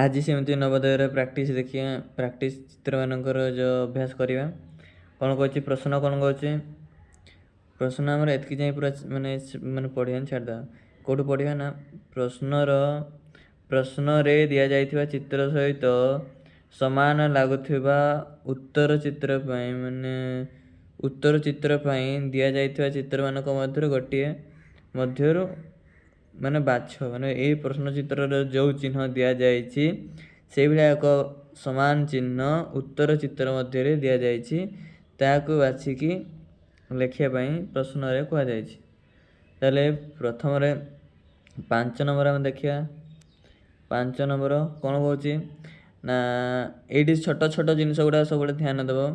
आज सेमती नवोदय प्रैक्टिस देखिए प्रैक्टिस चित्र मानकर जो अभ्यास करवा कौन कहते प्रश्न कौन कहते प्रश्न आम एतक जाए पूरा मानने मानने पढ़िया छाड़ा कौटू पढ़ा ना प्रश्न रे दि जाइथिबा चित्र सहित समान लगुवा उत्तर चित्र माने उत्तर चित्र दि जाइथिबा चित्र मानक मध्य गोटे मध्य माने बाछ माने ये प्रश्न चित्र जो चिन्ह दि जाइए से भाया एक समान चिन्ह उत्तर चित्र मध्य दि जाइए बाछिकी लिखापी प्रश्न कहले प्रथम 5 नंबर आम देखा 5 नंबर कौन कौच ना ये छोट छोट जिनस गुड़ा सब ध्यान देव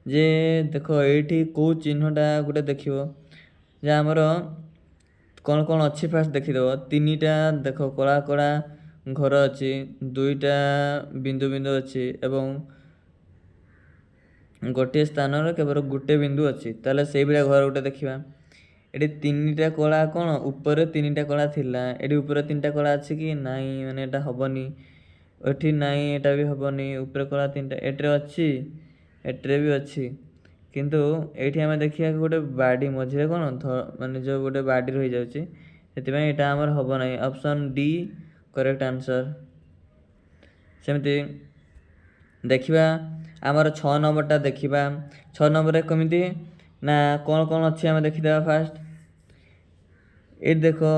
जे देख ये कौ चिन्हटा गोटे देख आमर कौन कौन अच्छी फास्ट देखीदेव 3टा देख कला कला घर अच्छी 2टा बिंदु बिंदु अच्छी एवं गोटे स्थान केवल गोटे बिंदु अच्छी ताले से भाया घर गोटे देखा ये 3टा कला कौन ऊपर 3टा कला थिला ये ऊपर 3टा कला अच्छी कि नाई माने एटा हबनी एठी नाई एटा भी हबनी ऊपर कला 3टा एट्रे अच्छी एट्रे भी अच्छी किंतु एठी आमे देखिया गोटे बाडी मझिरे कौन माने जो गोटे बाडी रही जाउची सेतिबाई एटा हमर हबो नै ऑप्शन डी करेक्ट आंसर। सेमती देखिबा आमर 6 नंबरटा देखिबा 6 नंबर कमिति ना कौन कौन अच्छी आमे देखिदेबा फास्ट ये देखो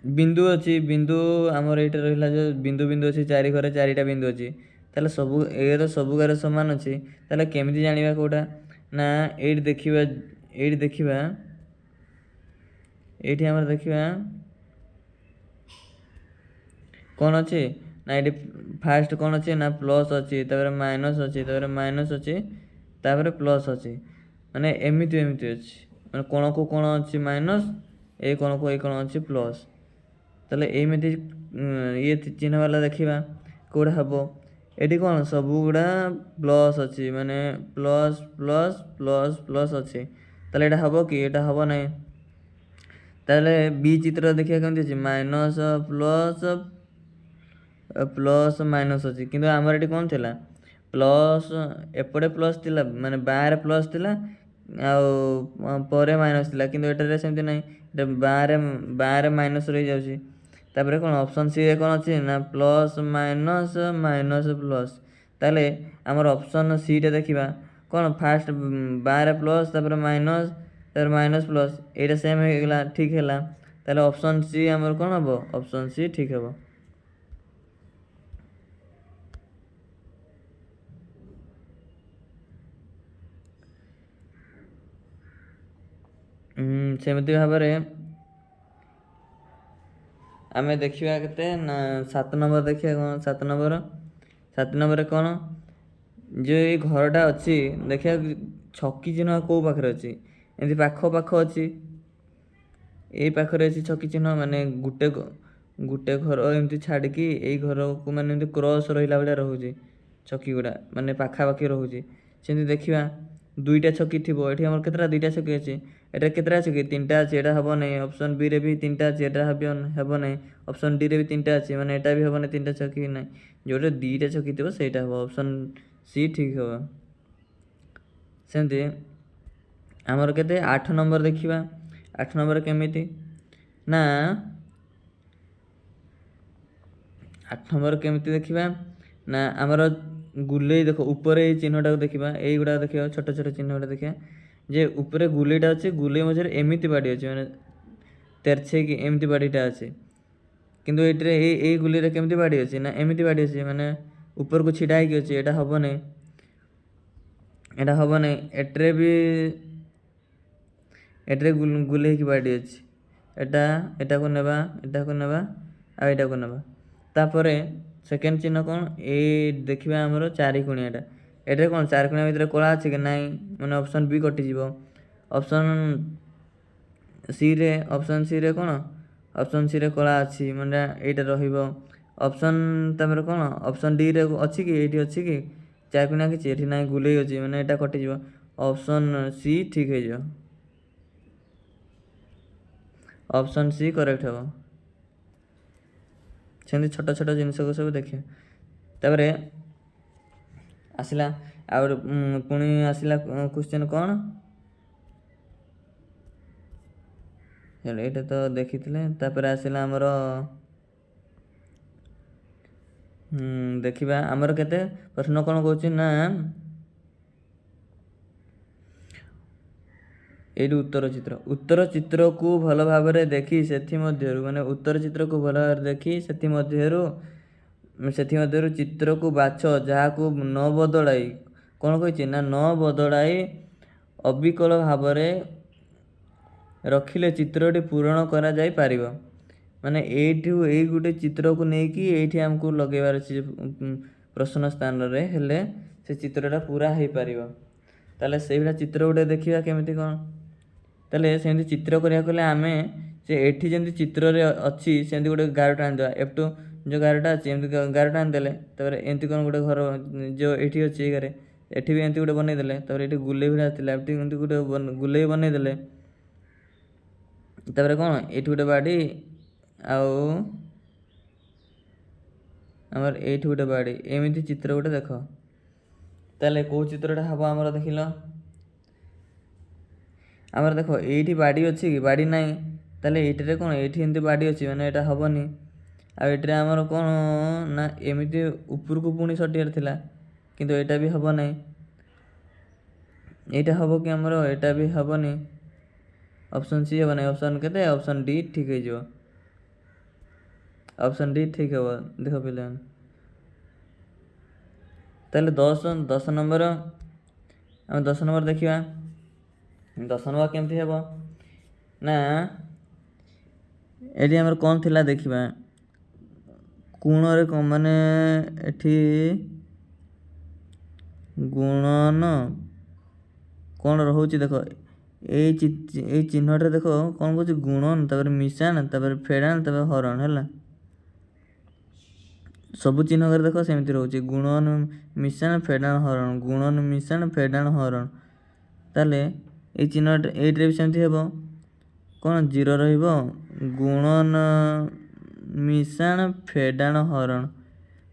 बिंदु अच्छी बिंदु आमर ये रहा जो बिंदु बिंदु अच्छी 4 घरे 4टा बिंदु अच्छी ताले सबू ए सबू गारे समान अच्छी ताले केमिति जानिबा कोटा ना ये देखिबा ये आमर देखिबा कौन अच्छी ना ये फास्ट कौन अच्छी ना प्लस अच्छी तापर माइनस अच्छी तापर प्लस अच्छी माने एमिति एमिति अच्छी माने कोण को कोण अच्छी माइनस ए कोण को ए कोण अच्छी प्लस ताले एमिति ये चिन्ह वाला देखिबा कोड़ा हबो एटी कौन सबू गुड़ा प्लस अच्छी माने प्लस प्लस प्लस प्लस अच्छी ताले एटा हबो कि एटा हबो नै ताले बी चित्र देखिया केमति अछि माइनस प्लस प्लस माइनस अच्छी किंतु आमर एटी कौन थिला प्लस एपटे प्लस थिला माने बाहर प्लस थिला परे माइनस थिला किंतु एटारे सेमति नै एटा बाहर माइनस रही जाउची तापर कौन ऑप्शन सी रे कौन अच्छी ना प्लस माइनस माइनस प्लस ताले आमर ऑप्शन सी टे देखिबा कौन फास्ट बाहर प्लस तापर माइनस प्लस एटा सेम हो गेला ठीक हैला ताले ऑप्शन सी आमर कौन हबो ऑप्शन सी ठीक हबो। सेमती भाव आमे देखिबा केते ना 7 नंबर देखिया कौन 7 नंबर कौन जो ये घरटा अच्छी देखिया छकी चिन्ह कौ पाखरे अच्छी एमती पाख पाख अच्छी ये पाखरे अच्छी छकी चिन्ह माने गुटे घर एमती छाड़िकी ये घर को माने एमती क्रॉस रहिला बेला रहउची छकी गुडा माने पाखा पाखी रहउची सेमती देखिबा 2टा छकी थिबो एठी हमर केतरा 2टा छकी अछि एटा केतरा छकी 3टा अछि एटा हबो नै ऑप्शन बी रे भी 3टा अछि एटा हबो नै ऑप्शन डी रे भी 3टा अछि माने एटा भी हबो नै 3टा छकी नै जोटे 2टा छकी थिबो सेटा हबो ऑप्शन सी ठीक हबो। सेमती हमर केते 8 नंबर देखिबा 8 नंबर केमिति ना 8 नंबर केमिति देखिबा ना हमर गुलेई देखो ऊपर ये चिन्हटा देखिबा एई गुडा देखिबा छोट छोट चिन्ह गुडा देखिबा जे ऊपर गुलेईटा अछि गुलेई मझरे एमिति बाडी अछि माने तेरछे कि एमिति बाडीटा अछि किंतु एटरे एई गुलेई रे केमिति बाडी अछि ना एमिति बाडी अछि माने ऊपर को छिडा कि अछि एटा हबो नै एटरे भी एटरे गुलेई कि बाडी अछि एटा को नेबा आ एटा को नेबा तापरे सेकेंड चिन्ह कौन ए देखिबा हमरो 4 कोणियाटा एटे कौन 4 कोणिया भितर कला अछि कि नाही माने ऑप्शन बी कटि जीवो ऑप्शन सी रे कौन ऑप्शन सी रे कला अछि माने एटा रहिबो ऑप्शन तमरे कौन ऑप्शन डी रे अछि कि एठी अछि कि 4 कोणिया कि एठी नाही गुलेई अछि माने एटा कटि जीवो ऑप्शन सी ठीक हे जो ऑप्शन सी करेक्ट हबो। ସେମିତି ଛୋଟ ଛୋଟ ଜିନିଷକୁ ସବୁ ଦେଖିବା। ତାପରେ ଆସିଲା ଆଉ ପୁଣି ଆସିଲା କ୍ୱେଶ୍ଚନ୍ କ'ଣ, ଏଇଟା ତ ଦେଖିଥିଲେ। ତାପରେ ଆସିଲା ଆମର ଦେଖିବା ଆମର କେତେ ପ୍ରଶ୍ନ କ'ଣ କହୁଛି ନା ଏଇଠି ଉତ୍ତର ଚିତ୍ରକୁ ଭଲ ଭାବରେ ଦେଖି ସେଥିମଧ୍ୟରୁ ମାନେ ଉତ୍ତର ଚିତ୍ରକୁ ଭଲ ଭାବରେ ଦେଖି ସେଥିମଧ୍ୟରୁ ଚିତ୍ରକୁ ବାଛ ଯାହାକୁ ନ ବଦଳାଇ କ'ଣ କହିଛି ନା ନ ବଦଳାଇ ଅବିକଳ ଭାବରେ ରଖିଲେ ଚିତ୍ରଟି ପୂରଣ କରାଯାଇପାରିବ। ମାନେ ଏଇ ଗୋଟେ ଚିତ୍ରକୁ ନେଇକି ଏଇଠି ଆମକୁ ଲଗେଇବାର ଅଛି ପ୍ରଶ୍ନ ସ୍ଥାନରେ, ହେଲେ ସେ ଚିତ୍ରଟା ପୁରା ହେଇପାରିବ। ତାହେଲେ ସେଇଭଳିଆ ଚିତ୍ର ଗୋଟେ ଦେଖିବା କେମିତି କ'ଣ। ତାହେଲେ ସେମିତି ଚିତ୍ର କରିବାକୁ ହେଲେ ଆମେ ସେ ଏଠି ଯେମିତି ଚିତ୍ରରେ ଅଛି ସେମିତି ଗୋଟେ ଗାରଟା ଆଣିଦେବା। F2 ଯେଉଁ ଗାରଟା ଅଛି ଏମିତି ଗାରଟା ଆଣିଦେଲେ, ତାପରେ ଏମିତି କ'ଣ ଗୋଟେ ଘର ଯେଉଁ ଏଠି ଅଛି ଏଇ ଗାରେ ଏଠି ବି ଏମିତି ଗୋଟେ ବନେଇଦେଲେ, ତାପରେ ଏଠି ଗୁଲେଇ ଭଳିଆ ଥିଲା ଏଠି ଏମିତି ଗୋଟେ ଗୁଲେଇ ବନେଇଦେଲେ, ତାପରେ କ'ଣ ଏଇଠି ଗୋଟେ ବାଡ଼ି ଆଉ ଆମର ଏଇଠି ଗୋଟେ ବାଡ଼ି, ଏମିତି ଚିତ୍ର ଗୋଟେ ଦେଖ। ତାହେଲେ କେଉଁ ଚିତ୍ରଟା ହେବ ଆମର ଦେଖିଲ। ଆମର ଦେଖ ଏଇଠି ବାଡ଼ି ଅଛି କି ବାଡ଼ି ନାହିଁ, ତାହେଲେ ଏଇଟାରେ କ'ଣ ଏଇଠି ଏମିତି ବାଡ଼ି ଅଛି ମାନେ ଏଇଟା ହେବନି। ଆଉ ଏଇଟାରେ ଆମର କ'ଣ ନା ଏମିତି ଉପରକୁ ପୁଣି ସଟିବାର ଥିଲା, କିନ୍ତୁ ଏଇଟା ବି ହେବ ନାହିଁ। ଏଇଟା ହେବ କି ଆମର, ଏଇଟା ବି ହେବନି। ଅପସନ୍ ସି ହେବ ନାହିଁ। ଅପସନ୍ କେତେ, ଅପସନ୍ ଡି ଠିକ୍ ହେଇଯିବ। ଅପସନ୍ ଡି ଠିକ୍ ହେବ। ଦେଖ ପିଲାମାନେ, ତାହେଲେ 10 ନମ୍ବର ଆମେ 10 ନମ୍ବର ଦେଖିବା। 10 ନମ୍ବର କେମିତି ହେବ ନା ଏଠି ଆମର କ'ଣ ଥିଲା ଦେଖିବା। କୋଣରେ ମାନେ ଏଠି ଗୁଣନ କ'ଣ ରହୁଛି ଦେଖ, ଏଇ ଚିହ୍ନଟା ଦେଖ କ'ଣ କହୁଛି ଗୁଣନ, ତାପରେ ମିଶାଣ, ତାପରେ ଫେଡ଼ାଣ, ତାପରେ ହରଣ ହେଲା। ସବୁ ଚିହ୍ନରେ ଦେଖ ସେମିତି ରହୁଛି ଗୁଣନ ମିଶାଣ ଫେଡ଼ାଣ ହରଣ, ଗୁଣନ ମିଶାଣ ଫେଡ଼ାଣ ହରଣ। ତାହେଲେ ଏଇ ଚିହ୍ନଟା ଏଇଟିରେ ବି ସେମିତି ହେବ। କ'ଣ 0 ରହିବ, ଗୁଣନ ମିଶାଣ ଫେଡ଼ାଣ ହରଣ।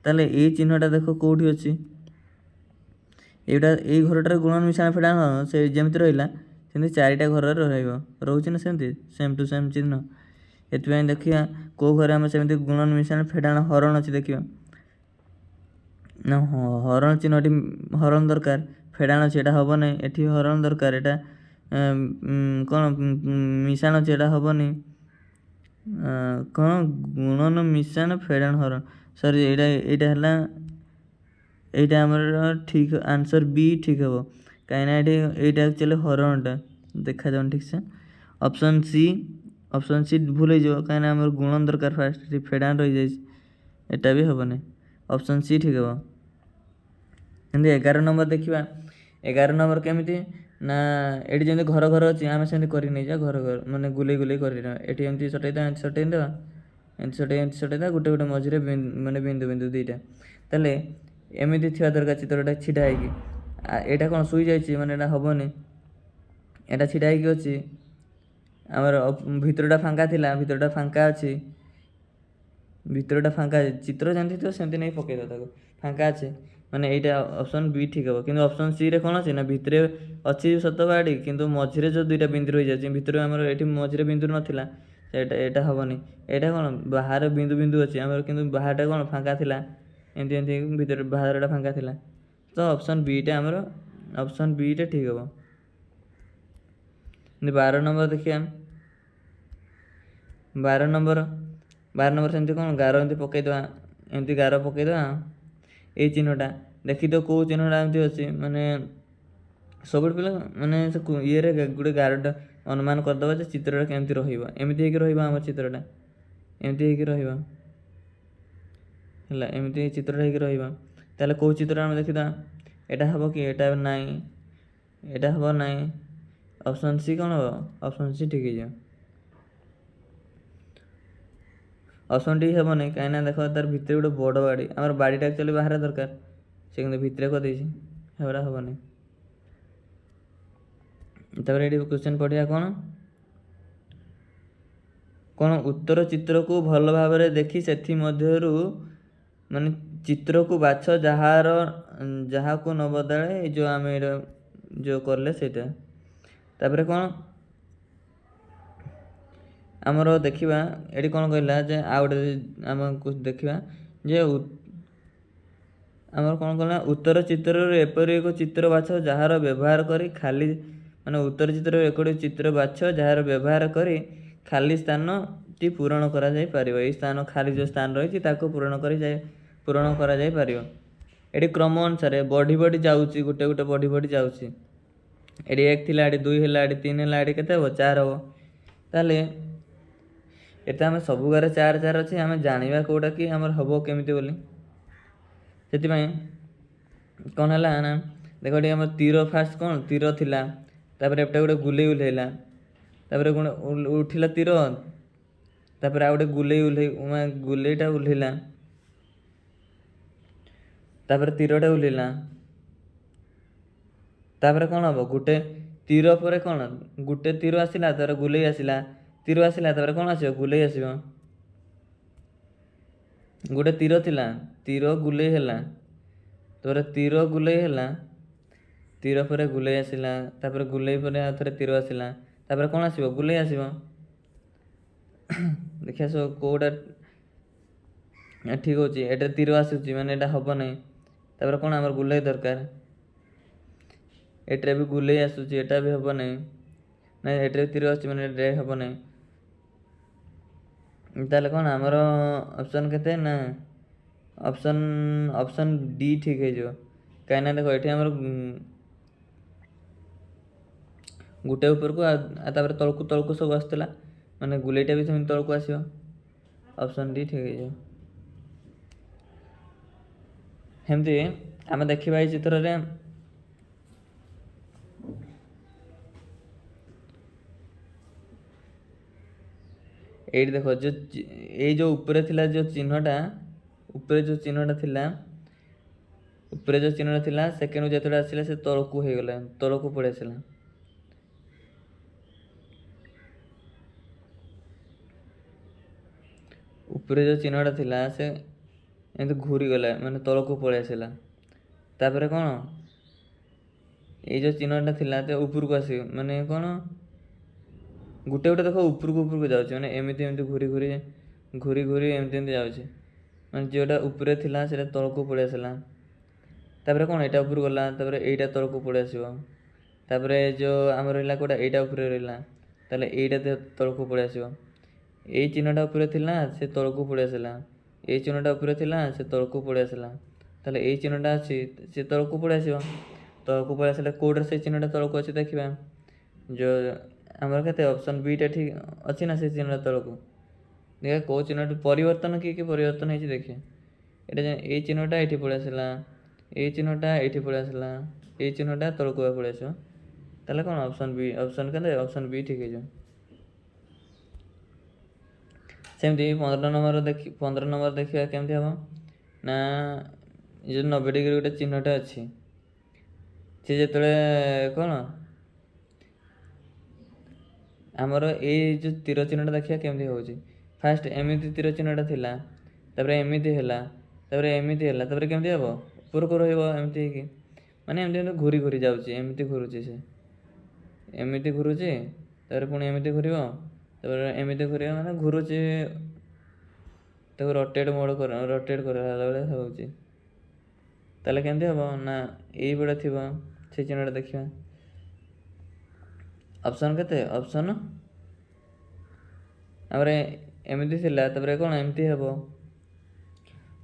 ତାହେଲେ ଏଇ ଚିହ୍ନଟା ଦେଖ କେଉଁଠି ଅଛି, ଏଇ ଘରଟାରେ ଗୁଣନ ମିଶାଣ ଫେଡ଼ାଣ ହରଣ ସେ ଯେମିତି ରହିଲା ସେମିତି 4ଟା ଘରରେ ରହୁଛି ନା ସେମିତି ସେମ୍ ଟୁ ସେମ୍ ଚିହ୍ନ। ଏଥିପାଇଁ ଦେଖିବା କେଉଁ ଘରେ ଆମେ ସେମିତି ଗୁଣନ ମିଶାଣ ଫେଡ଼ାଣ ହରଣ ଅଛି ଦେଖିବା। ନା ହରଣ ଚିହ୍ନଟି ହରଣ ଦରକାର, ଫେଡ଼ାଣ ଅଛି ଏଇଟା ହେବ ନାହିଁ। ଏଠି ହରଣ ଦରକାର, ଏଇଟା କ'ଣ ମିଶାଣ ଅଛି ଏଇଟା ହେବନି। କ'ଣ ଗୁଣନ ମିଶାଣ ଫେଡ଼ାଣ ହରଣ, ସରି ଏଇଟା ହେଲା, ଏଇଟା ଆମର ଠିକ୍ ଆନ୍ସର୍ ବି ଠିକ୍ ହେବ। କାହିଁକିନା ଏଇଟା ଆକ୍ଚୁଆଲି ହରଣଟା ଦେଖାଯାଉନି ଠିକ୍ସେ। ଅପସନ୍ ସି ଭୁଲ ହେଇଯିବ, କାହିଁକିନା ଆମର ଗୁଣନ ଦରକାର ଫାଷ୍ଟ, ଏଠି ଫେଡ଼ାଣ ରହିଯାଇଛି, ଏଇଟା ବି ହେବନି। ଅପସନ୍ ସି ଠିକ୍ ହେବ। ଏମିତି 11 ନମ୍ବର ଦେଖିବା। 11 ନମ୍ବର କେମିତି ନା ଏଠି ଯେମିତି ଘର ଅଛି ଆମେ ସେମିତି କରି ନେଇଯିବା ଘର ମାନେ ଗୁଲେଇ କରିନେବା। ଏଠି ଏମିତି ସଟେଇଦେବା, ଏମିତି ସଟେଇଦେବା, ଏମିତି ସଟେଇଦେବା, ଗୋଟେ ମଝିରେ ମାନେ ବିନ୍ଦୁ 2ଟା। ତାହେଲେ ଏମିତି ଥିବା ଦରକାର ଚିତ୍ରଟା ଛିଡ଼ା ହେଇକି। ଏଇଟା କ'ଣ ଶୋଇଯାଇଛି ମାନେ ଏଇଟା ହେବନି, ଏଇଟା ଛିଡ଼ା ହେଇକି ଅଛି। ଆମର ଭିତରଟା ଫାଙ୍କା ଥିଲା, ଭିତରଟା ଫାଙ୍କା ଅଛି, ଚିତ୍ର ଯେମିତି ଥିବ ସେମିତି ନେଇ ପକେଇଦେବା ତାକୁ, ଫାଙ୍କା ଅଛି ମାନେ ଏଇଟା ଅପସନ୍ ବି ଠିକ୍ ହେବ। କିନ୍ତୁ ଅପସନ୍ ସିରେ କ'ଣ ଅଛି ନା ଭିତରେ ଅଛି ସତ ବାଡ଼ି, କିନ୍ତୁ ମଝିରେ ଯେଉଁ 2ଟା ବିନ୍ଦୁ ରହିଯାଉଛି, ଭିତରେ ଆମର ଏଠି ମଝିରେ ବିନ୍ଦୁ ନଥିଲା, ଏଇଟା ହେବନି। ଏଇଟା କ'ଣ ବାହାରେ ବିନ୍ଦୁ ଅଛି ଆମର, କିନ୍ତୁ ବାହାରଟା କ'ଣ ଫାଙ୍କା ଥିଲା, ଏମିତି ଭିତରେ ବାହାରଟା ଫାଙ୍କା ଥିଲା। ତ ଅପସନ୍ ବିଟା ଆମର ଅପସନ୍ ବିଟା ଠିକ୍ ହେବ। 12 ନମ୍ବର ଦେଖିବା। 12 ନମ୍ବର ସେମିତି କ'ଣ ଗାର ଏମିତି ପକେଇଦେବା, ଏମିତି ଗାର ପକେଇଦେବା। ଏଇ ଚିହ୍ନଟା ଦେଖିଦିଅ କେଉଁ ଚିହ୍ନଟା ଏମିତି ଅଛି, ମାନେ ସବୁଠି ପିଲା ମାନେ ସେ ଇଏରେ ଗୋଟେ ଗାରଟା ଅନୁମାନ କରିଦେବା ଯେ ଚିତ୍ରଟା କେମିତି ରହିବ। ଏମିତି ହେଇକି ରହିବ ଆମର ଚିତ୍ରଟା, ଏମିତି ହେଇକି ରହିବ ହେଲା, ଏମିତି ଚିତ୍ରଟା ହେଇକି ରହିବ। ତାହେଲେ କେଉଁ ଚିତ୍ର ଆମେ ଦେଖିବା, ଏଇଟା ହେବ କି, ଏଇଟା ନାହିଁ, ଏଇଟା ହେବ ନାହିଁ। ଅପସନ୍ ସି କ'ଣ ହେବ, ଅପସନ୍ ସି ଠିକ୍ ହେଇଯିବ। ଅପସନ୍ ଡି ହେବ ନାହିଁ, କାହିଁକିନା ଦେଖ ତାର ଭିତରେ ଗୋଟେ ବଡ଼ ବାଡ଼ି, ଆମର ବାଡ଼ିଟା ଆକ୍ଚୁଆଲି ବାହାରେ ଦରକାର, ସେ କିନ୍ତୁ ଭିତରେ କରିଦେଇଛି, ସେଗୁଡ଼ା ହେବନି। ତାପରେ ଏଠି କ୍ୱେଶ୍ଚନ୍ ପଢ଼ିବା କ'ଣ କ'ଣ ଉତ୍ତର ଚିତ୍ରକୁ ଭଲ ଭାବରେ ଦେଖି ସେଥିମଧ୍ୟରୁ ମାନେ ଚିତ୍ରକୁ ବାଛ ଯାହାକୁ ନ ବଦଳାଏ ଏଇ ଯେଉଁ ଆମେ ଏଇଟା ଯେଉଁ କଲେ ସେଇଟା। ତାପରେ କ'ଣ ଆମର ଦେଖିବା ଏଠି କ'ଣ କହିଲା ଯେ ଆଉ ଗୋଟେ ଆମକୁ ଦେଖିବା ଯେ ଆମର କ'ଣ କଲା ଉତ୍ତର ଚିତ୍ରରୁ ଏପରି ଏକ ଚିତ୍ର ବାଛ ଯାହାର ବ୍ୟବହାର କରି ଖାଲି ମାନେ ଉତ୍ତର ଚିତ୍ରରୁ ଏପରି ଚିତ୍ର ବାଛ ଯାହାର ବ୍ୟବହାର କରି ଖାଲି ସ୍ଥାନଟି ପୂରଣ କରାଯାଇପାରିବ। ଏଇ ସ୍ଥାନ ଖାଲି ଯେଉଁ ସ୍ଥାନ ରହିଛି ତାକୁ ପୂରଣ କରାଯାଇପାରିବ। ଏଠି କ୍ରମ ଅନୁସାରେ ବଢ଼ି ବଢ଼ି ଯାଉଛି, ଗୋଟେ ଗୋଟେ ବଢ଼ି ବଢ଼ି ଯାଉଛି। ଏଠି 1 ଥିଲା, ଏଠି 2 ହେଲା, ଏଠି 3 ହେଲା, ଏଠି କେତେ ହେବ 4 ହେବ। ତାହେଲେ ଏଠି ଆମେ ସବୁ ଘରେ 4 4 ଅଛି, ଆମେ ଜାଣିବା କେଉଁଟା କି ଆମର ହେବ କେମିତି ବୋଲି। ସେଥିପାଇଁ କ'ଣ ହେଲା ନା ଦେଖ ଏଠି ଆମର ତୀର ଫାଷ୍ଟ କ'ଣ ତୀର ଥିଲା, ତାପରେ ଏପଟେ ଗୋଟେ ଗୁଲେଇ ଓହ୍ଲେଇଲା, ତାପରେ ଉଠିଲା ତୀର, ତାପରେ ଆଉ ଗୋଟେ ଗୁଲେଇଟା ଓହ୍ଲେଇଲା, ତାପରେ ତୀରଟା ଓହ୍ଲେଇଲା। ତାପରେ କ'ଣ ହେବ ଗୋଟେ ତୀର ପରେ କ'ଣ ଗୋଟେ ତୀର ଆସିଲା, ତାପରେ ଗୁଲେଇ ଆସିଲା, ତୀର ଆସିଲା, ତାପରେ କ'ଣ ଆସିବ ଗୁଲେଇ ଆସିବ। ଗୋଟେ ତୀର ଥିଲା, ତୀର ଗୁଲେଇ ହେଲା, ତାପରେ ତୀର ଗୁଲେଇ ହେଲା, ତୀର ପରେ ଗୁଲେଇ ଆସିଲା, ତାପରେ ଗୁଲେଇ ପରେ ଆଉ ଥରେ ତୀର ଆସିଲା, ତାପରେ କ'ଣ ଆସିବ ଗୁଲେଇ ଆସିବ। ଦେଖିଆ ସବୁ କେଉଁଟା ଠିକ୍ ହେଉଛି। ଏଟା ତୀର ଆସୁଛି ମାନେ ଏଇଟା ହେବ ନାହିଁ, ତାପରେ କ'ଣ ଆମର ଗୁଲେଇ ଦରକାର। ଏଠାରେ ବି ଗୁଲେଇ ଆସୁଛି, ଏଟା ବି ହେବ ନାହିଁ, ନାଇଁ ଏଠାରେ ତୀର ଆସୁଛି ମାନେ ଏଟା ହେବ ନାହିଁ। ତାହେଲେ କ'ଣ ଆମର ଅପସନ୍ କେତେ ନା ଅପସନ୍ ଡି ଠିକ୍ ହେଇଯିବ। କାହିଁକିନା ଦେଖ ଏଠି ଆମର ଗୋଟେ ଉପରକୁ ଆଉ ତାପରେ ତଳକୁ ସବୁ ଆସୁଥିଲା, ମାନେ ଗୁଲେଇଟା ବି ସେମିତି ତଳକୁ ଆସିବ। ଅପସନ୍ ଡି ଠିକ୍ ହେଇଯିବ। ସେମିତି ଆମେ ଦେଖିବା ଏଇ ଚିତ୍ରରେ ଏଇଠି ଦେଖ ଏଇ ଯେଉଁ ଉପରେ ଥିଲା ଯେଉଁ ଚିହ୍ନଟା, ଉପରେ ଯେଉଁ ଚିହ୍ନଟା ଥିଲା ସେକେଣ୍ଡକୁ ଯେତେବେଳେ ଆସିଲା ସେ ତଳକୁ ହେଇଗଲା, ତଳକୁ ପଳେଇ ଆସିଲା। ଉପରେ ଯେଉଁ ଚିହ୍ନଟା ଥିଲା ସେ ଏମିତି ଘୁରିଗଲା, ମାନେ ତଳକୁ ପଳେଇ ଆସିଲା। ତାପରେ କ'ଣ ଏଇ ଯେଉଁ ଚିହ୍ନଟା ଥିଲା ତ ଉପରକୁ ଆସିବ, ମାନେ କ'ଣ ଗୋଟେ ଦେଖ ଉପରକୁ ଯାଉଛି, ମାନେ ଏମିତି ଘୁରି ଏମିତି ଯାଉଛି, ମାନେ ଯେଉଁଟା ଉପରେ ଥିଲା ସେଇଟା ତଳକୁ ପଳେଇ ଆସିଲା। ତାପରେ କ'ଣ ଏଇଟା ଉପରକୁ ଗଲା, ତାପରେ ଏଇଟା ତଳକୁ ପଳେଇ ଆସିବ। ତାପରେ ଯେଉଁ ଆମର ରହିଲା କେଉଁଟା ଏଇଟା ଉପରେ ରହିଲା, ତାହେଲେ ଏଇଟା ତଳକୁ ପଳେଇ ଆସିବ। ଏଇ ଚିହ୍ନଟା ଉପରେ ଥିଲା ସେ ତଳକୁ ପଳେଇ ଆସିଲା, ଏଇ ଚିହ୍ନଟା ଉପରେ ଥିଲା ସେ ତଳକୁ ପଳେଇ ଆସିଲା। ତାହେଲେ ଏଇ ଚିହ୍ନଟା ଅଛି ସେ ତଳକୁ ପଳେଇ ଆସିବ। ତଳକୁ ପଳେଇ ଆସିଲେ କେଉଁଟାରେ ସେଇ ଚିହ୍ନଟା ତଳକୁ ଅଛି ଦେଖିବା। ଯେଉଁ ଆମର କେତେ ଅପସନ୍ ବିଟା ଠିକ୍ ଅଛି ନା ସେ ଚିହ୍ନଟା ତଳକୁ। ଦେଖିବା କେଉଁ ଚିହ୍ନଟି ପରିବର୍ତ୍ତନ କି ପରିବର୍ତ୍ତନ ହେଇଛି ଦେଖିବା। ଏଇଟା ଏଇ ଚିହ୍ନଟା ଏଇଠି ପଳେଇ ଆସିଲା, ଏଇ ଚିହ୍ନଟା ଏଇଠି ପଳେଇ ଆସିଲା, ଏଇ ଚିହ୍ନଟା ତଳକୁ ପଳେଇ ଆସିବ। ତାହେଲେ କ'ଣ ଅପସନ୍ ବି, ଅପସନ୍ ବି ଠିକ୍ ହେଇଯିବ। ସେମିତି 15 ନମ୍ବର ଦେଖିବା କେମିତି ହେବ ନା ଏ ଯେଉଁ 90 ଡିଗ୍ରୀ ଗୋଟେ ଚିହ୍ନଟା ଅଛି, ସେ ଯେତେବେଳେ କ'ଣ ଆମର ଏଇ ଯେଉଁ ତୀର ଚିହ୍ନଟା ଦେଖିବା କେମିତି ହେଉଛି। ଫାଷ୍ଟ ଏମିତି ତୀର ଚିହ୍ନଟା ଥିଲା, ତାପରେ ଏମିତି ହେଲା, ତାପରେ ଏମିତି ହେଲା, ତାପରେ କେମିତି ହେବ ଉପରକୁ ରହିବ ଏମିତି ହେଇକି, ମାନେ ଏମିତି ଘୁରି ଯାଉଛି, ଏମିତି ଘୁରୁଛି ସେ, ଏମିତି ଘୁରୁଛି, ତାପରେ ପୁଣି ଏମିତି ଘୁରିବ, ତାପରେ ଏମିତି ଘୁରିବ, ମାନେ ଘୁରୁଛି, ତାକୁ ରୋଟେଟ୍ କରାଲା ବେଳେ ହେଉଛି। ତାହେଲେ କେମିତି ହେବ ନା ଏଇଭଳିଆ ଥିବ ସେ ଚିହ୍ନଟା ଦେଖିବା। ଅପସନ୍ କେତେ ଅପସନ୍ ଆମର ଏମିତି ଥିଲା, ତାପରେ କ'ଣ ଏମିତି ହେବ,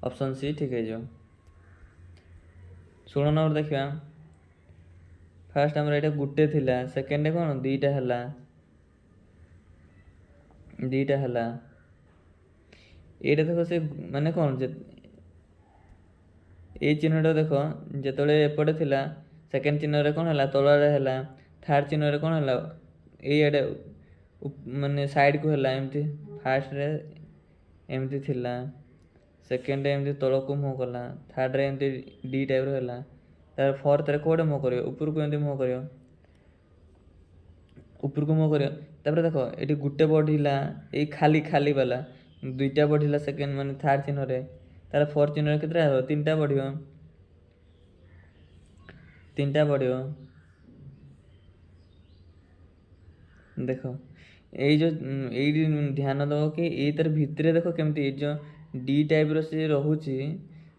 ଅପସନ୍ ସି ଠିକ୍ ହେଇଯିବ। 16 ନମ୍ବର ଦେଖିବା। ଫାଷ୍ଟ ଆମର ଏଇଟା ଗୋଟେ ଥିଲା, ସେକେଣ୍ଡରେ କ'ଣ ଦୁଇଟା ହେଲା, ଏଇଟା ଦେଖ ସେ ମାନେ କ'ଣ ଏଇ ଚିହ୍ନଟା ଦେଖ ଯେତେବେଳେ ଏପଟେ ଥିଲା ସେକେଣ୍ଡ ଚିହ୍ନରେ କ'ଣ ହେଲା ତଳଆଡ଼େ ହେଲା, ଥାର୍ଡ଼ ଚିହ୍ନରେ କ'ଣ ହେଲା ଏଇଆଡ଼େ ମାନେ ସାଇଡ଼କୁ ହେଲା। ଏମିତି ଫାର୍ଷ୍ଟରେ ଏମିତି ଥିଲା, ସେକେଣ୍ଡରେ ଏମିତି ତଳକୁ ମୁହଁ କଲା, ଥାର୍ଡ଼ରେ ଏମିତି ଡି ଟାଇପ୍ର ହେଲା, ତାପରେ ଫୋର୍ଥରେ କେଉଁଟେ ମୁହଁ କରିବ ଉପରକୁ, ଏମିତି ମୁହଁ କରିବ, ଉପରକୁ ମୁହଁ କରିବ। ତାପରେ ଦେଖ ଏଠି ଗୋଟେ ବଢ଼ିଲା, ଏଇ ଖାଲି ଖାଲି ବାଲା ଦୁଇଟା ବଢ଼ିଲା ସେକେଣ୍ଡ ମାନେ ଥାର୍ଡ଼ ଚିହ୍ନରେ, ତାହେଲେ ଫୋର୍ଥ ଚିହ୍ନରେ କେତେଟା ହେବ? ତିନିଟା ବଢ଼ିବ, ତିନିଟା ବଢ଼ିବ। ଦେଖ ଏଇ ଯେଉଁ ଏଇଠି ଧ୍ୟାନ ଦେବ କି ଏଇ ତାର ଭିତରେ ଦେଖ କେମିତି ଏଇ ଯେଉଁ ଡି ଟାଇପ୍ର ସେ ରହୁଛି,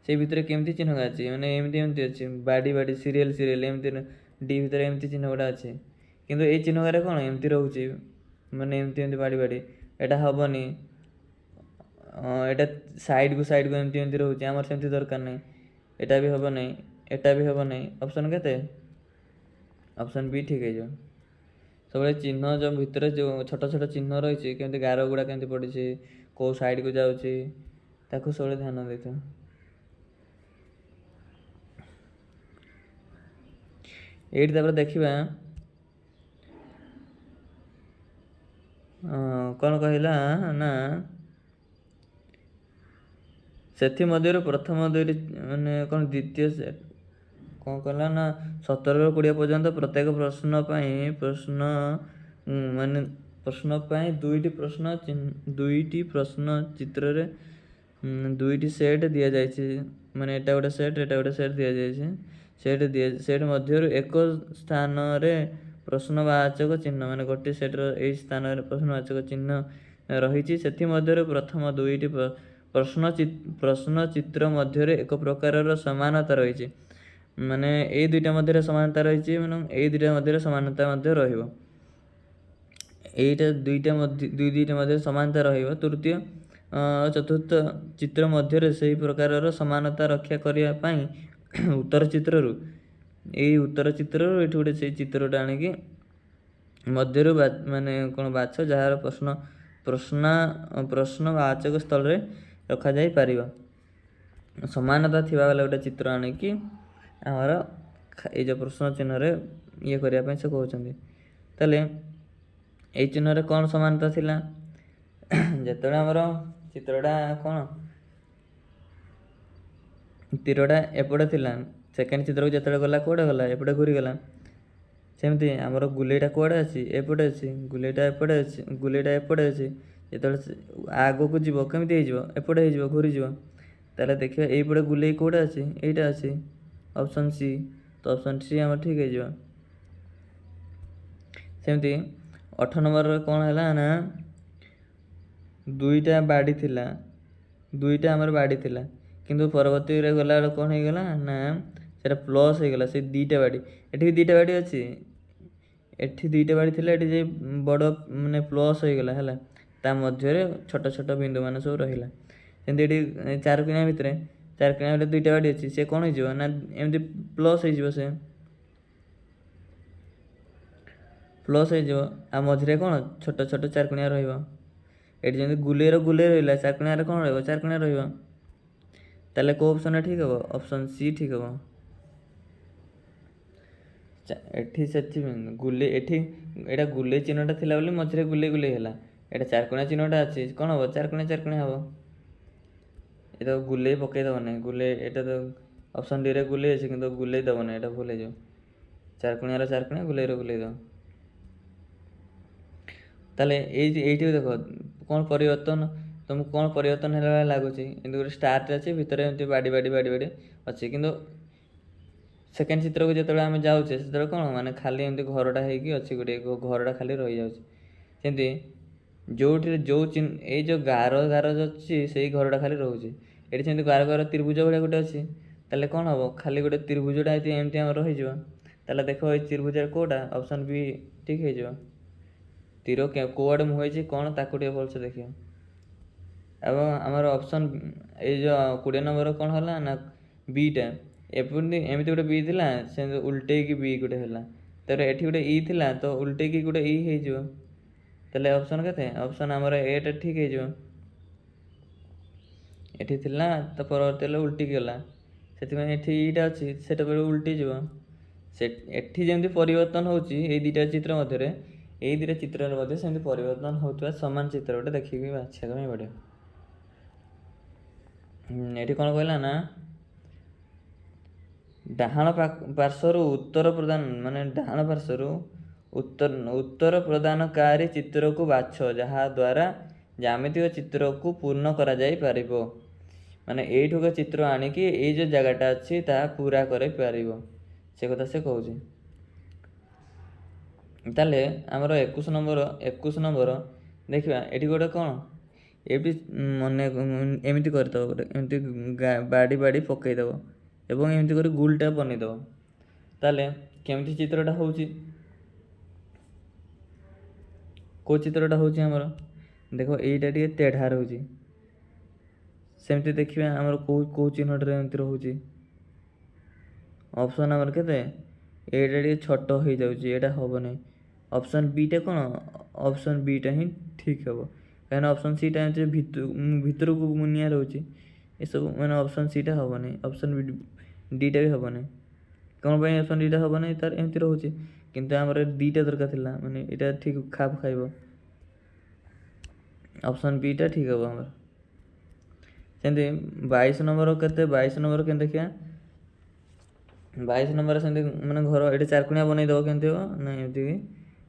ସେଇ ଭିତରେ କେମିତି ଚିହ୍ନ ଅଛି, ମାନେ ଏମିତି ଏମିତି ଅଛି ବାଡ଼ି ବାଡ଼ି ସିରିଏଲ୍ ସିରିଏଲ୍ ଏମିତି ଡି ଭିତରେ ଏମିତି ଚିହ୍ନ ଗୁଡ଼ା ଅଛି। କିନ୍ତୁ ଏଇ ଚିହ୍ନ ଗୁଡ଼ା କ'ଣ ଏମିତି ରହୁଛି, ମାନେ ଏମିତି ଏମିତି ବାଡ଼ି ବାଡ଼ି, ଏଇଟା ହେବନି। ଏଇଟା ସାଇଡ଼୍କୁ ଏମିତି ଏମିତି ରହୁଛି, ଆମର ସେମିତି ଦରକାର ନାହିଁ। ଏଇଟା ବି ହେବ ନାହିଁ, ଏଇଟା ବି ହେବ ନାହିଁ। ଅପସନ୍ କେତେ? ଅପସନ୍ ବି ଠିକ୍ ହେଇଯିବ। ସବୁବେଳେ ଚିହ୍ନ ଯେଉଁ ଭିତରେ ଯେଉଁ ଛୋଟ ଛୋଟ ଚିହ୍ନ ରହିଛି, କେମିତି ଗାର ଗୁଡ଼ା କେମିତି ପଡ଼ିଛି, କେଉଁ ସାଇଡ଼୍କୁ ଯାଉଛି, ତାକୁ ସବୁବେଳେ ଧ୍ୟାନ ଦେଇଥାଅ। ଏଇଠି ତାପରେ ଦେଖିବା କ'ଣ କହିଲା ନା ସେଥିମଧ୍ୟରୁ ପ୍ରଥମ ଦୁଇଟି ମାନେ କ'ଣ ଦ୍ୱିତୀୟ ସେଟ୍ କ'ଣ କଲା ନା 17ରୁ 20 ପର୍ଯ୍ୟନ୍ତ ପ୍ରତ୍ୟେକ ପ୍ରଶ୍ନ ପାଇଁ ମାନେ ପ୍ରଶ୍ନ ପାଇଁ ଦୁଇଟି ପ୍ରଶ୍ନ ଚିତ୍ରରେ ଦୁଇଟି ସେଟ୍ ଦିଆଯାଇଛି। ମାନେ ଏଟା ଗୋଟେ ସେଟ୍ ଦିଆଯାଇଛି। ସେଟ୍ ମଧ୍ୟରୁ ଏକ ସ୍ଥାନରେ ପ୍ରଶ୍ନବାଚକ ଚିହ୍ନ, ମାନେ ଗୋଟିଏ ସେଟ୍ର ଏଇ ସ୍ଥାନରେ ପ୍ରଶ୍ନବାଚକ ଚିହ୍ନ ରହିଛି। ସେଥିମଧ୍ୟରୁ ପ୍ରଥମ ଦୁଇଟି ପ୍ରଶ୍ନ ଚିତ୍ର ମଧ୍ୟରେ ଏକ ପ୍ରକାରର ସମାନତା ରହିଛି। ମାନେ ଏଇ ଦୁଇଟା ମଧ୍ୟରେ ସମାନତା ରହିଛି, ମାନେ ଏଇ ଦୁଇଟା ମଧ୍ୟରେ ସମାନତା ମଧ୍ୟ ରହିବ। ଏଇଟା ଦୁଇଟା ମଧ୍ୟରେ ସମାନତା ରହିବ। ତୃତୀୟ ଚତୁର୍ଥ ଚିତ୍ର ମଧ୍ୟରେ ସେହି ପ୍ରକାରର ସମାନତା ରକ୍ଷା କରିବା ପାଇଁ ଉତ୍ତର ଚିତ୍ରରୁ ଏଇଠି ଗୋଟେ ସେଇ ଚିତ୍ରଟା ଆଣିକି ମଧ୍ୟରୁ ମାନେ କ'ଣ ବାଛ, ଯାହାର ପ୍ରଶ୍ନବାଚକ ସ୍ଥଳରେ ରଖାଯାଇପାରିବ। ସମାନତା ଥିବା ବାଲା ଗୋଟେ ଚିତ୍ର ଆଣିକି ଆମର ଏଇ ଯେଉଁ ପ୍ରଶ୍ନ ଚିହ୍ନରେ ଇଏ କରିବା ପାଇଁ ସେ କହୁଛନ୍ତି। ତାହେଲେ ଏଇ ଚିହ୍ନରେ କ'ଣ ସମାନତା ଥିଲା? ଯେତେବେଳେ ଆମର ଚିତ୍ରଟା କ'ଣ ତୀରଟା ଏପଟେ ଥିଲା, ସେକେଣ୍ଡ ଚିତ୍ରକୁ ଯେତେବେଳେ ଗଲା କୁଆଡ଼େ ଗଲା? ଏପଟେ ଘୁରିଗଲା। ସେମିତି ଆମର ଗୁଲେଇଟା କୁଆଡ଼େ ଅଛି? ଏପଟେ ଅଛି। ଗୁଲେଇଟା ଏପଟେ ଅଛି, ଯେତେବେଳେ ଆଗକୁ ଯିବ କେମିତି ହେଇଯିବ? ଏପଟେ ହେଇଯିବ, ଘୁରିଯିବ। ତାହେଲେ ଦେଖିବା ଏଇପଟେ ଗୁଲେଇ କେଉଁଟା ଅଛି? ଏଇଟା ଅଛି, ଅପସନ୍ ସି। ତ ଅପସନ୍ ସି ଆମର ଠିକ୍ ହେଇଯିବ। ସେମିତି 8 ନମ୍ବରରେ କ'ଣ ହେଲା ନା ଦୁଇଟା ଆମର ବାଡ଼ି ଥିଲା, କିନ୍ତୁ ପରବର୍ତ୍ତୀରେ ଗଲାବେଳେ କ'ଣ ହେଇଗଲା ନା ସେଇଟା ପ୍ଲସ୍ ହେଇଗଲା। ସେ ଦୁଇଟା ବାଡ଼ି, ଏଠି ବି ଦୁଇଟା ବାଡ଼ି ଅଛି, ଏଠି ଦୁଇଟା ବାଡ଼ି ଥିଲା, ଏଠି ଯାଇ ବଡ଼ ମାନେ ପ୍ଲସ୍ ହେଇଗଲା ହେଲା। ତା ମଧ୍ୟରେ ଛୋଟ ଛୋଟ ବିନ୍ଦୁମାନ ସବୁ ରହିଲା। ସେମିତି ଏଠି ଚାରିକୋଣିଆ ଭିତରେ ଦୁଇଟା ବାଡ଼ି ଅଛି, ସେ କ'ଣ ହେଇଯିବ ନା ଏମିତି ପ୍ଲସ୍ ହେଇଯିବ। ଆଉ ମଝିରେ କ'ଣ ଛୋଟ ଛୋଟ ଚାରିକୋଣିଆ ରହିବ। ଏଠି ଯେମିତି ଗୁଲେଇ ରହିଲା, ଚାରିକୋଣିଆରେ କ'ଣ ରହିବ? ଚାରିକୋଣିଆ ରହିବ। ତାହେଲେ କେଉଁ ଅପସନ୍ଟା ଠିକ୍ ହେବ? ଅପସନ୍ ସି ଠିକ୍ ହେବ। ଏଠି ଏଇଟା ଗୁଲେଇ ଚିହ୍ନଟା ଥିଲା ବୋଲି ମଝିରେ ଗୁଲେଇ ହେଲା। ଏଇଟା ଚାରିକୋଣିଆ ଚିହ୍ନଟା ଅଛି, କ'ଣ ହେବ? ଚାରିକୋଣିଆ ହେବ। ଏଇଟା ଗୁଲେଇ ପକାଇଦେବ ନାହିଁ। ଏଇଟା ତ ଅପସନ୍ ଡିରେ ଗୁଲେଇ ଅଛି, କିନ୍ତୁ ଗୁଲେଇ ଦେବ ନାହିଁ, ଏଇଟା ଭୁଲ ହେଇଯିବ। ଚାରିକୋଣିଆର ଗୁଲେଇର ଗୁଲେଇ ଦେବ। ତାହେଲେ ଏଇଠି ଦେଖ କ'ଣ ପରିବର୍ତ୍ତନ, ତୁମକୁ କ'ଣ ପରିବର୍ତ୍ତନ ହେଲା ଭଳିଆ ଲାଗୁଛି? ଏମିତି ଗୋଟେ ଷ୍ଟାର୍ଟ ଅଛି, ଭିତରେ ଏମିତି ବାଡ଼ି ଅଛି। କିନ୍ତୁ ସେକେଣ୍ଡ ଚିତ୍ରକୁ ଯେତେବେଳେ ଆମେ ଯାଉଛେ, ସେତେବେଳେ କ'ଣ ମାନେ ଖାଲି ଏମିତି ଘରଟା ହେଇକି ଅଛି, ଗୋଟେ ଘରଟା ଖାଲି ରହିଯାଉଛି। ସେମିତି ଏଇ ଯେଉଁ ଗାର ଅଛି, ସେଇ ଘରଟା ଖାଲି ରହୁଛି। ଏଠି ସେମିତି ଗାର ତ୍ରିଭୁଜ ଭଳିଆ ଗୋଟେ ଅଛି। ତାହେଲେ କ'ଣ ହେବ? ଖାଲି ଗୋଟେ ତ୍ରିଭୁଜଟା ଏମିତି ଆମର ରହିଯିବ। ତାହେଲେ ଦେଖ ଏଇ ତ୍ରିଭୁଜରେ କେଉଁଟା? ଅପସନ୍ ବି ଠିକ୍ ହେଇଯିବ। ତୀର କେଉଁଆଡ଼େ ମୁହଁ ହେଇଛି କ'ଣ, ତାକୁ ଟିକେ ଭଲସେ ଦେଖିବ। ଏବଂ ଆମର ଅପସନ୍ ଏଇ ଯେଉଁ 20 ନମ୍ବର କ'ଣ ହେଲା ନା ବିଟା, ଏମିତି ଗୋଟେ ବି ଥିଲା, ସେମିତି ଉଲ୍ଟେଇକି ବି ଗୋଟେ ହେଲା। ତାପରେ ଏଠି ଗୋଟେ ଇ ଥିଲା, ତ ଉଲ୍ଟେଇକି ଗୋଟେ ଇ ହେଇଯିବ। ତାହେଲେ ଅପସନ୍ କେତେ? ଅପସନ୍ ଆମର ଏଟା ଠିକ୍ ହେଇଯିବ। ଏଠି ଥିଲା, ତ ପରବର୍ତ୍ତୀ ହେଲେ ଉଲ୍ଟିକି ଗଲା, ସେଥିପାଇଁ ଏଠି ଇଟା ଅଛି, ସେଟା ପରେ ଉଲ୍ଟିଯିବ। ଏଠି ଯେମିତି ପରିବର୍ତ୍ତନ ହେଉଛି ଏଇ ଦୁଇଟା ଚିତ୍ର ମଧ୍ୟରେ, ଏଇ ଦୁଇଟା ଚିତ୍ରରେ ମଧ୍ୟ ସେମିତି ପରିବର୍ତ୍ତନ ହେଉଥିବା ସମାନ ଚିତ୍ର ଗୋଟେ ଦେଖିକି ବାଛିବା ପାଇଁ ପଡ଼ିବ। ଏଠି କ'ଣ କହିଲା ନା ଡାହାଣ ପାର୍ଶ୍ୱରୁ ଉତ୍ତର ପ୍ରଦାନକାରୀ ଚିତ୍ରକୁ ବାଛ ଯାହାଦ୍ୱାରା ଜ୍ୟାମିତିକ ଚିତ୍ରକୁ ପୂର୍ଣ୍ଣ କରାଯାଇପାରିବ। ମାନେ ଏଇଠୁକ ଚିତ୍ର ଆଣିକି ଏଇ ଯେଉଁ ଜାଗାଟା ଅଛି ତାହା ପୁରା କରିପାରିବ, ସେ କଥା ସେ କହୁଛି। ତାହେଲେ ଆମର 21 ନମ୍ବର ଦେଖିବା, ଏଠି ଗୋଟେ କ'ଣ ଏଠି ଏମିତି କରିଦେବ, ଗୋଟେ ଏମିତି ବାଡ଼ି ପକାଇଦେବ ଏବଂ ଏମିତି କରି ଗୁଲଟା ବନେଇଦେବ। ତାହେଲେ କେମିତି ଚିତ୍ରଟା ହେଉଛି, କେଉଁ ଚିତ୍ରଟା ହେଉଛି ଆମର ଦେଖ, ଏଇଟା ଟିକେ ତେଢ଼ା ରହୁଛି। ସେମିତି ଦେଖିବା ଆମର କେଉଁ ଚିହ୍ନଟାରେ ଏମିତି ରହୁଛି। ଅପସନ୍ ଆମର କେତେ, ଏଇଟା ଟିକେ ଛୋଟ ହେଇଯାଉଛି, ଏଇଟା ହେବ ନାହିଁ। ଅପସନ୍ ବିଟା କ'ଣ, ଅପସନ୍ ବିଟା ହିଁ ଠିକ୍ ହେବ, କାହିଁକିନା ଅପସନ୍ ସିଟା ଏମିତି ଭିତରକୁ ମୁନିଆ ରହୁଛି। ଏସବୁ ମାନେ ଅପସନ୍ ସିଟା ହେବ ନାହିଁ, ଅପସନ୍ ଡିଟା ବି ହେବ ନାହିଁ। କ'ଣ ପାଇଁ ଅପସନ୍ ଡିଟା ହେବ ନାହିଁ, ତାର ଏମିତି ରହୁଛି। କିନ୍ତୁ ଆମର ଦୁଇଟା ଦରକାର ଥିଲା, ମାନେ ଏଇଟା ଠିକ୍ ଖାପ ଖାଇବ। ଅପସନ୍ ବିଟା ଠିକ୍ ହେବ ଆମର। ସେମିତି 22 ନମ୍ବର କେତେ, 22 ନମ୍ବର କେମିତି ଦେଖିବା। 22 ନମ୍ବର ସେମିତି ମାନେ ଘର ଏଠି ଚାରିକୋଣିଆ ବନେଇଦେବ। କେମିତି ହେବ ନା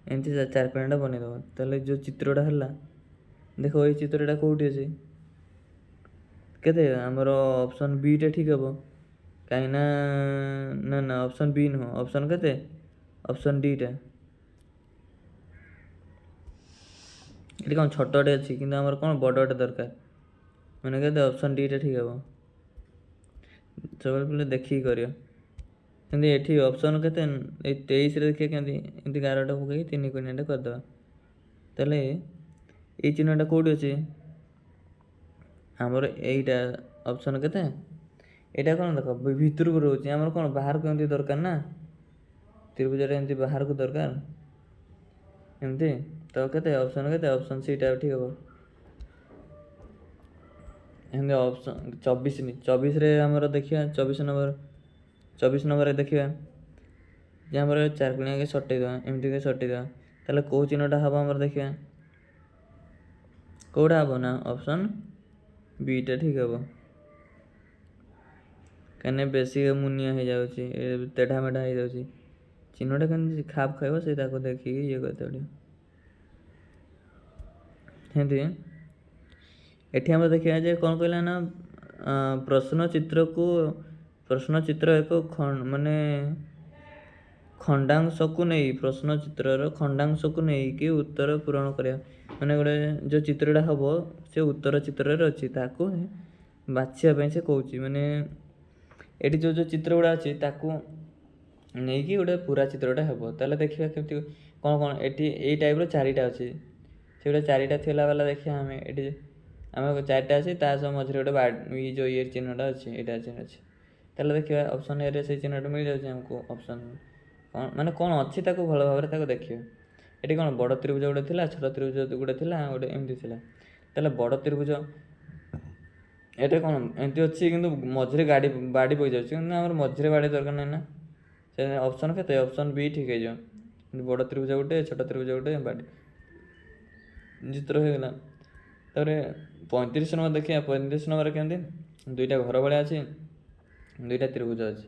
ଏମିତି ଚାରିକୋଣିଆଟା ବନେଇଦେବ। ତାହେଲେ ଯେଉଁ ଚିତ୍ରଟା ହେଲା, ଦେଖ ଏଇ ଚିତ୍ରଟା କେଉଁଠି ଅଛି, କେତେ ଆମର ଅପସନ୍ ବିଟା ଠିକ୍ ହେବ। କାହିଁକିନା ନା ଅପସନ୍ ବି ନୁହଁ, ଅପସନ୍ କେତେ, ଅପସନ୍ ଡିଟା। ଏଠି କ'ଣ ଛୋଟଟେ ଅଛି, କିନ୍ତୁ ଆମର କ'ଣ ବଡ଼ଟେ ଦରକାର, ମାନେ କେତେ ଅପସନ୍ ଡିଟା ଠିକ୍ ହେବ। ସବୁବେଳେ ଦେଖିକି କରିବ। ସେମିତି ଏଠି ଅପସନ୍ କେତେ, ଏଇ 23ରେ ଦେଖିବା କେମିତି ଏମିତି ଗାରଟା ପକାଇକି 3 କୋଣିଆଟା କରିଦେବା। ତାହେଲେ ଏଇ ଚିହ୍ନଟା କେଉଁଠି ଅଛି, ଆମର ଏଇଟା ଅପସନ୍ କେତେ, ଏଇଟା କ'ଣ ଦେଖ ଭିତରକୁ ରହୁଛି, ଆମର କ'ଣ ବାହାରକୁ ଏମିତି ଦରକାର ନା, ତ୍ରିଭୁଜଟା ଏମିତି ବାହାରକୁ ଦରକାର ଏମିତି। ତ କେତେ ଅପସନ୍ କେତେ, ଅପସନ୍ ସିଟା ଠିକ୍ ହେବ। ଏମିତି ଅପସନ୍ 24ରେ ଆମର ଦେଖିବା, 24 ନମ୍ବରରେ ଦେଖିବା ଯେ ଆମର ଚାରିକୋଣିଆକେ ସଟେଇଦେବା, ଏମିତିକି ସଟେଇଦେବା। ତାହେଲେ କେଉଁ ଚିହ୍ନଟା ହେବ ଆମର ଦେଖିବା, କେଉଁଟା ହେବ ନା ଅପସନ୍ ବିଟା ଠିକ୍ ହେବ। କାହିଁକିନା ବେଶୀ ମୁନିଆ ହେଇଯାଉଛି, ତେଢ଼ା ମେଢ଼ା ହେଇଯାଉଛି। ଚିହ୍ନଟା କେମିତି ଖାପ ଖାଇବ ସେ ତାକୁ ଦେଖିକି ଇଏ କରିତେ ପଡ଼ିବ। ସେମିତି ଏଠି ଆମେ ଦେଖିବା ଯେ କ'ଣ କହିଲା ନା, ପ୍ରଶ୍ନ ଚିତ୍ର ଏକ ମାନେ ଖଣ୍ଡାଂଶକୁ ନେଇ, ପ୍ରଶ୍ନ ଚିତ୍ରର ଖଣ୍ଡାଂଶକୁ ନେଇକି ଉତ୍ତର ପୂରଣ କରିବା। ମାନେ ଗୋଟେ ଯେଉଁ ଚିତ୍ରଟା ହେବ ସେ ଉତ୍ତର ଚିତ୍ରରେ ଅଛି, ତାକୁ ବାଛିବା ପାଇଁ ସେ କହୁଛି। ମାନେ ଏଠି ଯେଉଁ ଚିତ୍ର ଗୁଡ଼ା ଅଛି ତାକୁ ନେଇକି ଗୋଟେ ପୁରା ଚିତ୍ରଟା ହେବ। ତାହେଲେ ଦେଖିବା କେମିତି କ'ଣ ଏଠି ଏଇ ଟାଇପ୍ର 4ଟା ଅଛି, ସେଗୁଡ଼ା 4ଟା ଥିଲା ବାଲା ଦେଖିବା। ଆମେ ଏଠି ଆମର 4ଟା ଅଛି, ତା ସହ ମଝିରେ ଗୋଟେ ଏଇ ଯେଉଁ ଇଏ ଚିହ୍ନଟା ଅଛି, ଏଇଟା ଅଛି। ତାହେଲେ ଦେଖିବା ଅପସନ୍ ଏରେ ସେଇ ଚିହ୍ନଟା ମିଳିଯାଉଛି ଆମକୁ। ଅପସନ୍ ମାନେ କ'ଣ ଅଛି ତାକୁ ଭଲ ଭାବରେ ତାକୁ ଦେଖିବା। ଏଠି କ'ଣ ବଡ଼ ତ୍ରିଭୁଜ ଗୋଟେ ଥିଲା, ଛୋଟ ତ୍ରିଭୁଜ ଗୋଟେ ଥିଲା, ଗୋଟେ ଏମିତି ଥିଲା। ତାହେଲେ ବଡ଼ ତ୍ରିଭୁଜ ଏଠି କ'ଣ ଏମିତି ଅଛି, କିନ୍ତୁ ମଝିରେ ବାଡ଼ି ପଡ଼ିଯାଉଛି, କିନ୍ତୁ ଆମର ମଝିରେ ବାଡ଼ି ଦରକାର ନାହିଁ ନା। ସେ ଅପସନ୍ କେତେ, ଅପସନ୍ ବି ଠିକ୍ ହେଇଯିବ। ବଡ଼ ତ୍ରିଭୁଜ ଗୋଟେ, ଛୋଟ ତ୍ରିଭୁଜ ଗୋଟେ, ବାଡ଼ି ଚିତ୍ର ହେଇଗଲା। ତାପରେ 35 ନମ୍ବର ଦେଖିବା। 35 ନମ୍ବର କେମିତି, 2ଟା ଘର ଭଳିଆ ଅଛି, 2ଟା ତ୍ରିଭୁଜ ଅଛି।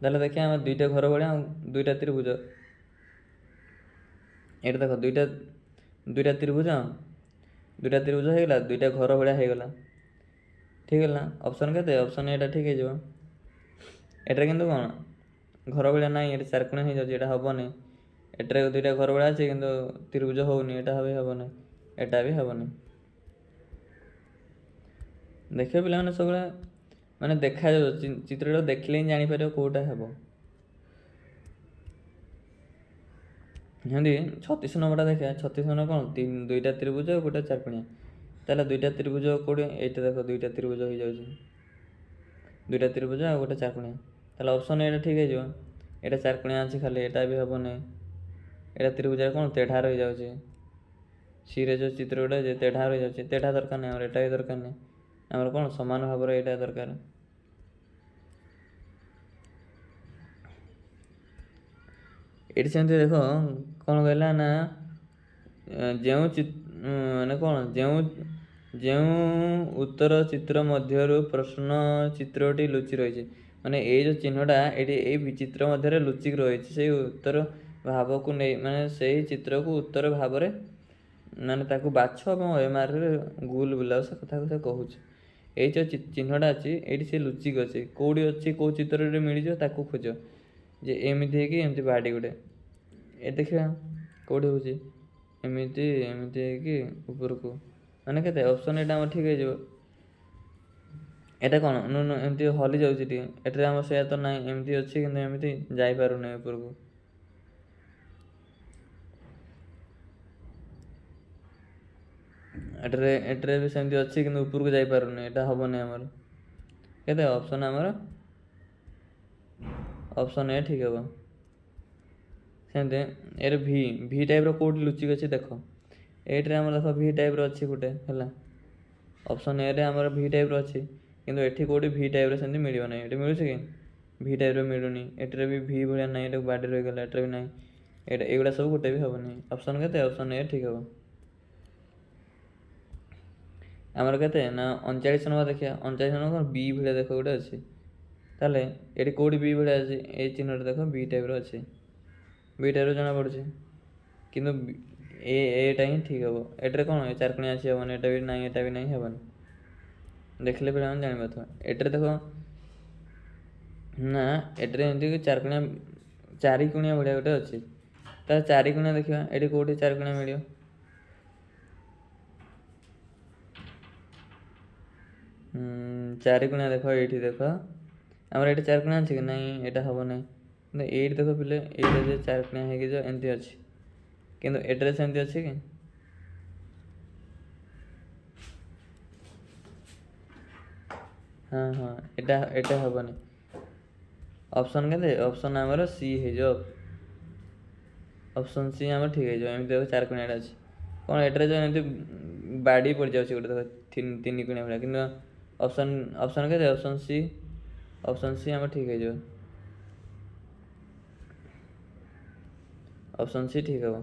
ତାହେଲେ ଦେଖିବା ଆମେ 2ଟା ଘର ଭଳିଆ, 2ଟା ତ୍ରିଭୁଜ। ଏଇଟା ଦେଖ 2ଟା ତ୍ରିଭୁଜ, 2ଟା ତ୍ରିଭୁଜ ହେଇଗଲା, 2ଟା ଘର ଭଳିଆ ହେଇଗଲା, ଠିକ୍ ହେଲା। ଅପସନ୍ କେତେ, ଅପସନ୍ ଏଇଟା ଠିକ୍ ହେଇଯିବ। ଏଟାରେ କିନ୍ତୁ କ'ଣ ଘର ଭଳିଆ ନାହିଁ, ଏଠି ଚାରିକୋଣିଆ ହେଇଯାଉଛି, ଏଇଟା ହେବନି। ଏଟାରେ 2ଟା ଘର ଭଳିଆ ଅଛି, କିନ୍ତୁ ତ୍ରିଭୁଜ ହେଉନି, ଏଇଟା ବି ହେବନି, ଏଇଟା ବି ହେବନି। ଦେଖିବ ପିଲାମାନେ ସବୁବେଳେ ମାନେ ଦେଖାଯାଉ, ଚିତ୍ରଟା ଦେଖିଲେ ହିଁ ଜାଣିପାରିବ କେଉଁଟା ହେବ। ସେମିତି 36 ନମ୍ବରଟା ଦେଖିବା। 36 ନମ୍ବର କ'ଣ, 2ଟା ତ୍ରିଭୁଜ, ଗୋଟେ ଚାରିକୋଣିଆ। ତାହେଲେ 2ଟା ତ୍ରିଭୁଜ କେଉଁଠି, ଏଇଟା ଦେଖ 2ଟା ତ୍ରିଭୁଜ ହେଇଯାଉଛି, 2ଟା ତ୍ରିଭୁଜ ଆଉ ଗୋଟେ ଚାରିକୋଣିଆ। ତାହେଲେ ଅପସନ୍ ଏଇଟା ଠିକ୍ ହେଇଯିବ। ଏଇଟା ଚାରିକୋଣିଆ ଅଛି ଖାଲି, ଏଇଟା ବି ହେବନି। ଏଇଟା ତ୍ରିଭୁଜରେ କ'ଣ ତେଢ଼ା ରହିଯାଉଛି, ସିରେ ଯେଉଁ ଚିତ୍ର ଗୁଡ଼ା ଯେ ତେଢ଼ା ରହିଯାଉଛି, ତେଢ଼ା ଦରକାର ନାହିଁ ଆମର, ଏଇଟା ବି ଦରକାର ନାହିଁ ଆମର। କ'ଣ ସମାନ ଭାବରେ ଏଇଟା ଦରକାର। ଏଠି ସେମିତି ଦେଖ କ'ଣ କହିଲା ନା, ମାନେ କ'ଣ ଯେଉଁ ଉତ୍ତର ଚିତ୍ର ମଧ୍ୟରୁ ପ୍ରଶ୍ନ ଚିତ୍ରଟି ଲୁଚି ରହିଛି, ମାନେ ଏଇ ଯେଉଁ ଚିହ୍ନଟା ଏଠି ଏଇ ଚିତ୍ର ମଧ୍ୟରେ ଲୁଚିକି ରହିଛି, ସେଇ ଉତ୍ତର ଭାବକୁ ନେଇ ମାନେ ସେହି ଚିତ୍ରକୁ ଉତ୍ତର ଭାବରେ ମାନେ ତାକୁ ବାଛ ଏବଂ ଏମାରରେ ଗୁଲ ବୁଲାଅ ସେ କଥାକୁ ସେ କହୁଛି। ଏଇ ଯେଉଁ ଚିହ୍ନଟା ଅଛି ଏଇଠି ସେ ଲୁଚିକି ଅଛି, କେଉଁଠି ଅଛି କେଉଁ ଚିତ୍ରରେ ମିଳିଯିବ ତାକୁ ଖୋଜ। ଯେ ଏମିତି ହେଇକି ଏମିତି ବାଡ଼ି ଗୋଟେ ଏ ଦେଖିବା କେଉଁଠି ହେଉଛି, ଏମିତି ଏମିତି ହେଇକି ଉପରକୁ ମାନେ କେତେ ଅପସନ୍ ଏଇଟା ଆମର ଠିକ୍ ହେଇଯିବ। ଏଇଟା କ'ଣ ଏମିତି ହଲି ଯାଉଛି ଟିକେ, ଏଠାରେ ଆମର ସେଇଆ ତ ନାହିଁ, ଏମିତି ଅଛି କିନ୍ତୁ ଏମିତି ଯାଇପାରୁନାହିଁ ଉପରକୁ। ଏଠାରେ ବି ସେମିତି ଅଛି କିନ୍ତୁ ଉପରକୁ ଯାଇପାରୁନି, ଏଇଟା ହେବନି ଆମର। କେତେ ଅପସନ୍ ଆମର ଅପସନ୍ ଏ ଠିକ୍ ହେବ। ସେମିତି ଏରେ ଭି ଟାଇପ୍ର କେଉଁଠି ଲୁଚିକି ଅଛି ଦେଖ, ଏଇଥିରେ ଆମର ଦେଖ ଭି ଟାଇପ୍ର ଅଛି ଗୋଟେ ହେଲା। ଅପସନ୍ ଏରେ ଆମର ଭି ଟାଇପ୍ର ଅଛି କିନ୍ତୁ ଏଠି କେଉଁଠି ଭି ଟାଇପ୍ର ସେମିତି ମିଳିବ ନାହିଁ। ଏଠି ମିଳୁଛି କି ଭି ଟାଇପ୍ର ମିଳୁନି, ଏଠାରେ ବି ଭି ଭଳିଆ ନାହିଁ, ଏଟାକୁ ବାଡ଼ି ରହିଗଲା, ଏଠାରେ ବି ନାହିଁ। ଏଇଗୁଡ଼ା ସବୁ ଗୋଟେ ବି ହେବନି। ଅପସନ୍ କେତେ ଅପସନ୍ ଏ ଠିକ୍ ହେବ। ଆମର କେତେ ନା 39 ନମ୍ବର ଦେଖିବା। 39 ନମ୍ବର ବି ଭଳିଆ ଦେଖ ଗୋଟେ ଅଛି, ତାହେଲେ ଏଠି କେଉଁଠି ବି ଭଳିଆ ଅଛି, ଏଇ ଚିହ୍ନଟା ଦେଖ ବି ଟାଇପ୍ର ଅଛି, ବି ଟାଇପ୍ର ଜଣାପଡ଼ୁଛି କିନ୍ତୁ ଏଇଟା ହିଁ ଠିକ୍ ହେବ। ଏଠାରେ କ'ଣ ଚାରିକଣିଆ ଅଛି ହେବନି, ଏଟା ବି ନାହିଁ, ଏଟା ବି ନାହିଁ, ହେବନି। ଦେଖିଲେ ପିଲାମାନେ ଜାଣିପାରୁଥିବ। ଏଠାରେ ଦେଖ ନା ଏଠାରେ ଏମିତି ଚାରିକଣିଆ ଭଳିଆ ଗୋଟେ ଅଛି, ତାହେଲେ ଚାରିକଣିଆ ଦେଖିବା ଏଠି କେଉଁଠି ଚାରିକଣିଆ ମିଳିବ। ଚାରିକଣିଆ ଦେଖ, ଏଇଠି ଦେଖ ଆମର ଏଇଠି ଚାରିକଣିଆ ଅଛି କି ନାହିଁ, ଏଇଟା ହେବ ନାହିଁ। କିନ୍ତୁ ଏଇଠି ଦେଖ ପିଲେ, ଏଇଟା ଯେ ଚାରିକଣିଆ ହେଇକି ଯାଉ ଏମିତି ଅଛି, କିନ୍ତୁ ଏଠାରେ ସେମିତି ଅଛି କି? ହଁ ଏଟା ହେବନି। ଅପସନ୍ କେତେ ଅପସନ୍ ଆମର ସି ହେଇଯିବ। ଅପସନ୍ ସି ଆମର ଠିକ୍ ହେଇଯିବ। ଏମିତି ଦେଖ ଚାରିକଣିଆଟା ଅଛି, କ'ଣ ଏଠାରେ ଯେଉଁ ଏମିତି ବାଡ଼ି ପଡ଼ିଯାଉଛି ଗୋଟେ ଦେଖ ତିନି କଣିଆ ଭଳିଆ, କିନ୍ତୁ ଅପସନ୍ କେତେ ଅପସନ୍ ସି ଆମର ଠିକ୍ ହେଇଯିବ। ଅପସନ୍ ସି ଠିକ୍ ହେବ।